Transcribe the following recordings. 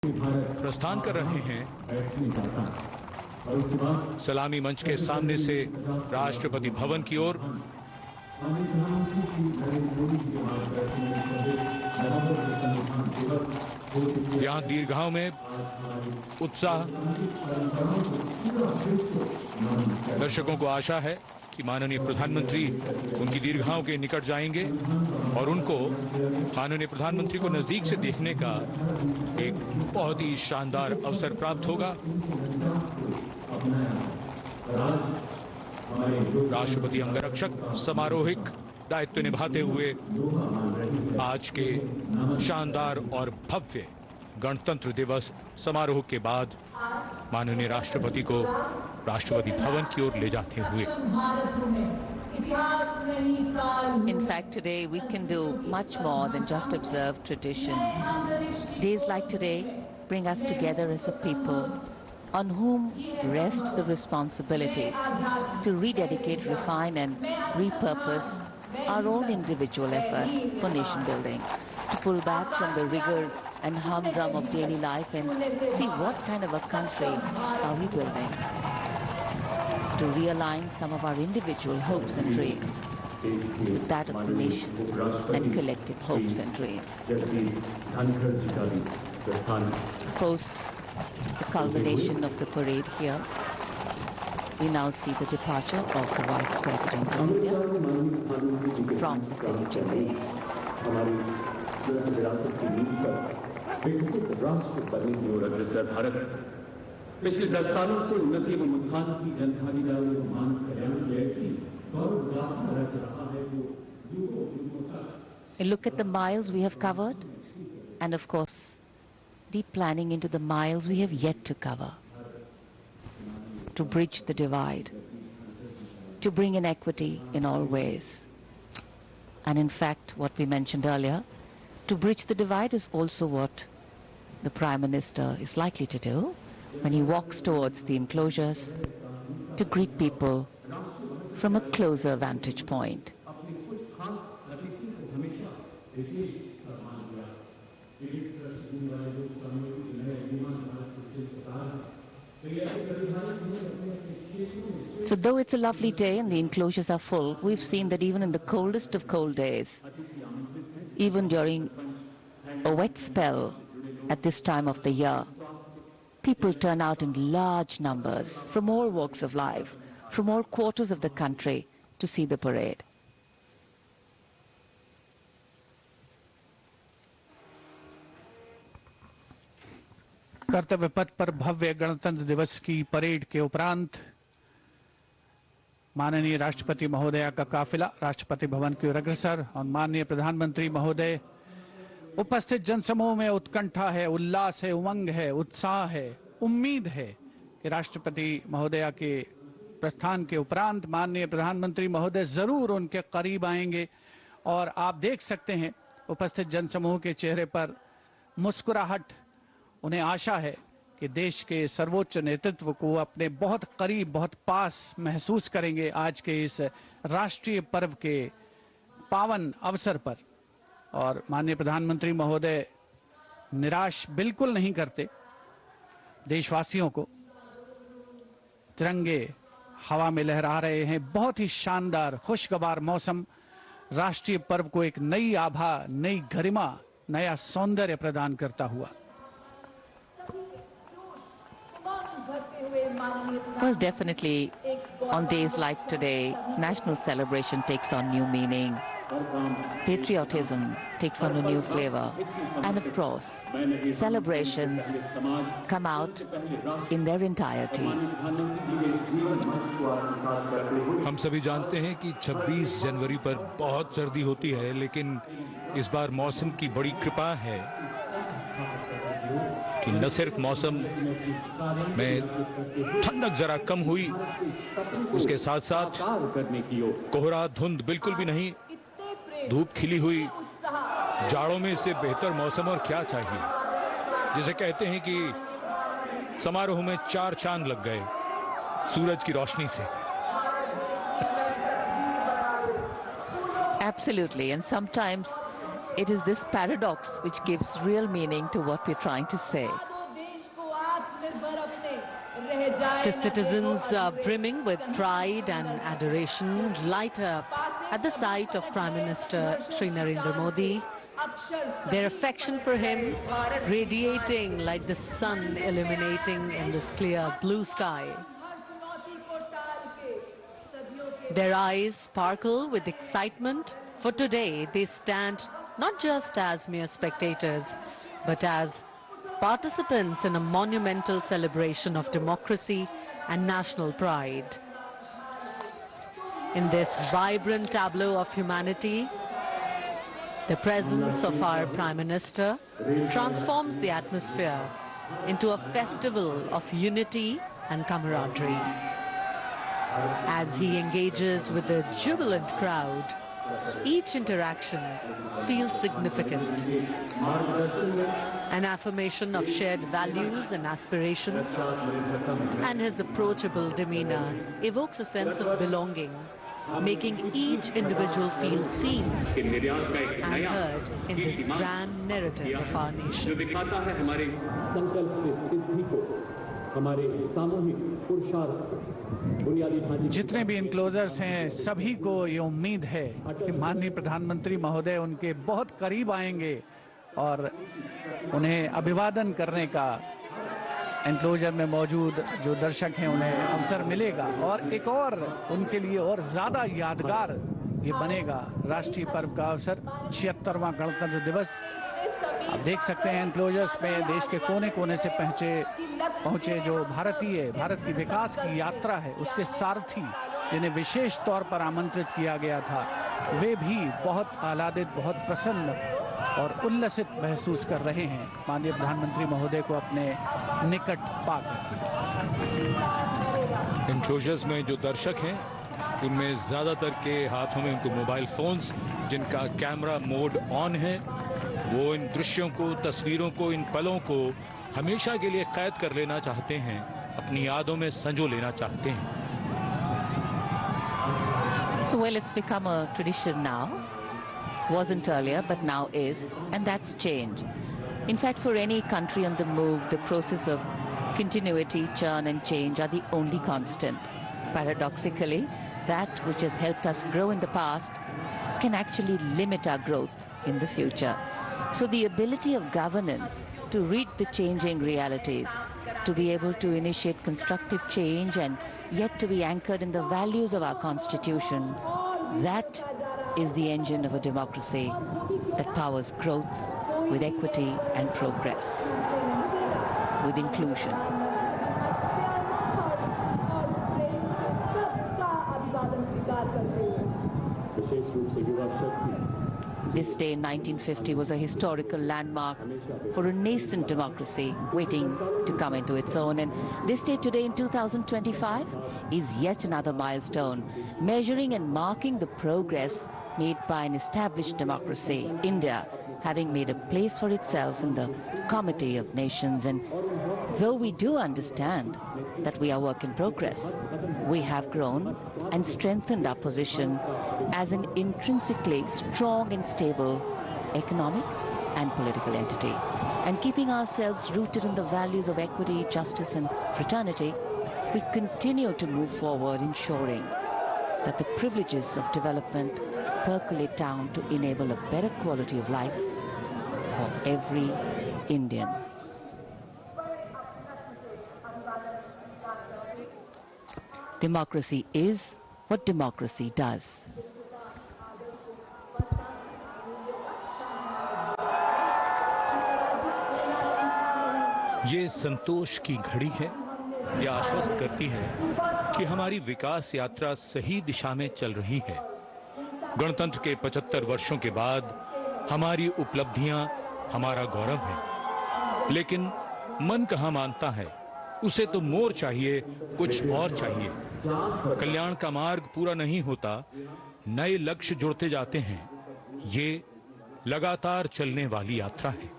प्रस्थान कर रहे हैं। सलामी मंच के सामने से राष्ट्रपति भवन की ओर। यहां दीर्घाओं में उत्साह। दर्शकों को आशा है कि माननीय प्रधानमंत्री उनकी दीर्घाओं के निकट जाएंगे और उनको माननीय प्रधानमंत्री को नजदीक से देखने का एक बहुत ही शानदार अवसर प्राप्त होगा। राष्ट्रपति अंगरक्षक समारोहिक दायित्व निभाते हुए आज के शानदार और भव्य गणतंत्र दिवस समारोह के बाद माननीय राष्ट्रपति को राष्ट्रपति भवन की ओर ले जाते हुए। In fact, today we can do much more than just observe tradition. Days like today bring us together as a people on whom rests the responsibility to rededicate, refine and repurpose our own individual efforts for nation building, to pull back from the rigor and humdrum of daily life and see what kind of a country are we building, to realign some of our individual hopes and dreams with that of the nation and collective hopes and dreams. Post the culmination of the parade here, we now see the departure of the Vice President of India from the Senate base. पिछले 10 सालों से उन्नति एवं उत्थान की जनभागीदारी और मानव कल्याण की ऐसी गौरवगाथा रच रहा है जो युगों युगों तक। A look at the miles we have covered, and of course, deep planning into the miles we have yet to cover, to bridge the divide, to bring in equity in all ways. And in fact, what we mentioned earlier, to bridge the divide is also what the Prime Minister is likely to do when he walks towards the enclosures to greet people from a closer vantage point. So though it's a lovely day and the enclosures are full, we've seen that even in the coldest of cold days, even during a wet spell at this time of the year, people turn out in large numbers from all walks of life, from all quarters of the country to see the parade. कर्तव्य पथ पर भव्य गणतंत्र दिवस की parade के उपरांत माननीय राष्ट्रपति महोदया का काफिला राष्ट्रपति भवन की ओर अग्रसर और माननीय प्रधानमंत्री महोदय उपस्थित जनसमूह में उत्कंठा है, उल्लास है, उमंग है, उत्साह है, उम्मीद है कि राष्ट्रपति महोदया के प्रस्थान के उपरांत माननीय प्रधानमंत्री महोदय जरूर उनके करीब आएंगे। और आप देख सकते हैं उपस्थित जनसमूह के चेहरे पर मुस्कुराहट। उन्हें आशा है कि देश के सर्वोच्च नेतृत्व को अपने बहुत करीब, बहुत पास महसूस करेंगे आज के इस राष्ट्रीय पर्व के पावन अवसर पर। और माननीय प्रधानमंत्री महोदय निराश बिल्कुल नहीं करते देशवासियों को। तिरंगे हवा में लहरा रहे हैं। बहुत ही शानदार खुशगवार मौसम राष्ट्रीय पर्व को एक नई आभा, नई गरिमा, नया सौंदर्य प्रदान करता हुआ। Well, definitely on days like today, national celebration takes on new meaning. Patriotism takes on a new flavor. And of course, celebrations come out in their entirety. हम सभी जानते हैं कि 26 जनवरी पर बहुत सर्दी होती है, लेकिन इस बार मौसम की बड़ी कृपा है कि न सिर्फ मौसम में ठंडक जरा कम हुई, उसके साथ साथ कोहरा धुंध बिल्कुल भी नहीं, धूप खिली हुई। जाड़ों में इससे बेहतर मौसम और क्या चाहिए। जिसे कहते हैं कि समारोह में 4 चांद लग गए सूरज की रोशनी से। Absolutely, and sometimes it is this paradox which gives real meaning to what we're trying to say. The citizens are brimming with pride and adoration, light up at the sight of Prime Minister Shri Narendra Modi. Their affection for him radiating like the sun illuminating in this clear blue sky. Their eyes sparkle with excitement, for today they stand not just as mere spectators, but as participants in a monumental celebration of democracy and national pride. In this vibrant tableau of humanity, the presence of our Prime Minister transforms the atmosphere into a festival of unity and camaraderie. As he engages with the jubilant crowd, each interaction feels significant. An affirmation of shared values and aspirations, and his approachable demeanor evokes a sense of belonging, making each individual feel seen and heard in this grand narrative of our nation. जितने भी enclosures हैं सभी को ये उम्मीद है कि माननीय प्रधानमंत्री महोदय उनके बहुत करीब आएंगे और उन्हें अभिवादन करने का एनक्लोजर में मौजूद जो दर्शक हैं उन्हें अवसर मिलेगा और एक और उनके लिए और ज़्यादा यादगार ये बनेगा राष्ट्रीय पर्व का अवसर 76वां गणतंत्र दिवस। आप देख सकते हैं एनक्लोजर्स में देश के कोने कोने से पहुंचे जो भारत की विकास की यात्रा है उसके सारथी जिन्हें विशेष तौर पर आमंत्रित किया गया था, वे भी बहुत आह्लादित, बहुत प्रसन्न और उल्लसित महसूस कर रहे हैं माननीय प्रधानमंत्री महोदय को अपने निकट पाकर। एनक्लोजर्स में जो दर्शक हैं उनमें ज्यादातर के हाथों में उनको मोबाइल फोन्स जिनका कैमरा मोड ऑन है, वो इन दृश्यों को, तस्वीरों को, इन पलों को हमेशा के लिए कैद कर लेना चाहते हैं, अपनी यादों में संजो लेना चाहते हैं। So well, it's become a tradition now. Wasn't earlier, but now is, and that's change. In fact, for any country on the move, the process of continuity, churn and change are the only constant. Paradoxically, that which has helped us grow in the past can actually limit our growth in the future. So the ability of governance to read the changing realities, to be able to initiate constructive change and yet to be anchored in the values of our Constitution, that is the engine of a democracy that powers growth with equity and progress, with inclusion. This day in 1950 was a historical landmark for a nascent democracy waiting to come into its own. And this day today in 2025 is yet another milestone, measuring and marking the progress made by an established democracy, India, having made a place for itself in the Committee of Nations. And though we do understand that we are work in progress, we have grown and strengthened our position as an intrinsically strong and stable economic and political entity. And keeping ourselves rooted in the values of equity, justice and fraternity, we continue to move forward, ensuring that the privileges of development percolate down to enable a better quality of life for every Indian. Democracy is what democracy does. ये संतोष की घड़ी है, ये आश्वस्त करती है कि हमारी विकास यात्रा सही दिशा में चल रही है। गणतंत्र के 75 वर्षों के बाद हमारी उपलब्धियां हमारा गौरव है, लेकिन मन कहाँ मानता है, उसे तो मोर चाहिए, कुछ और चाहिए। कल्याण का मार्ग पूरा नहीं होता, नए लक्ष्य जुड़ते जाते हैं। ये लगातार चलने वाली यात्रा है।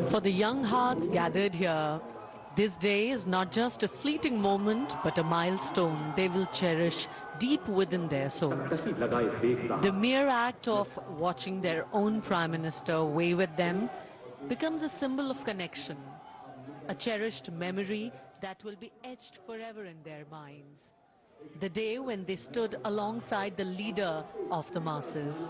For the young hearts gathered here, this day is not just a fleeting moment, but a milestone they will cherish deep within their souls. The mere act of watching their own Prime Minister wave at them becomes a symbol of connection, a cherished memory that will be etched forever in their minds. The day when they stood alongside the leader of the masses.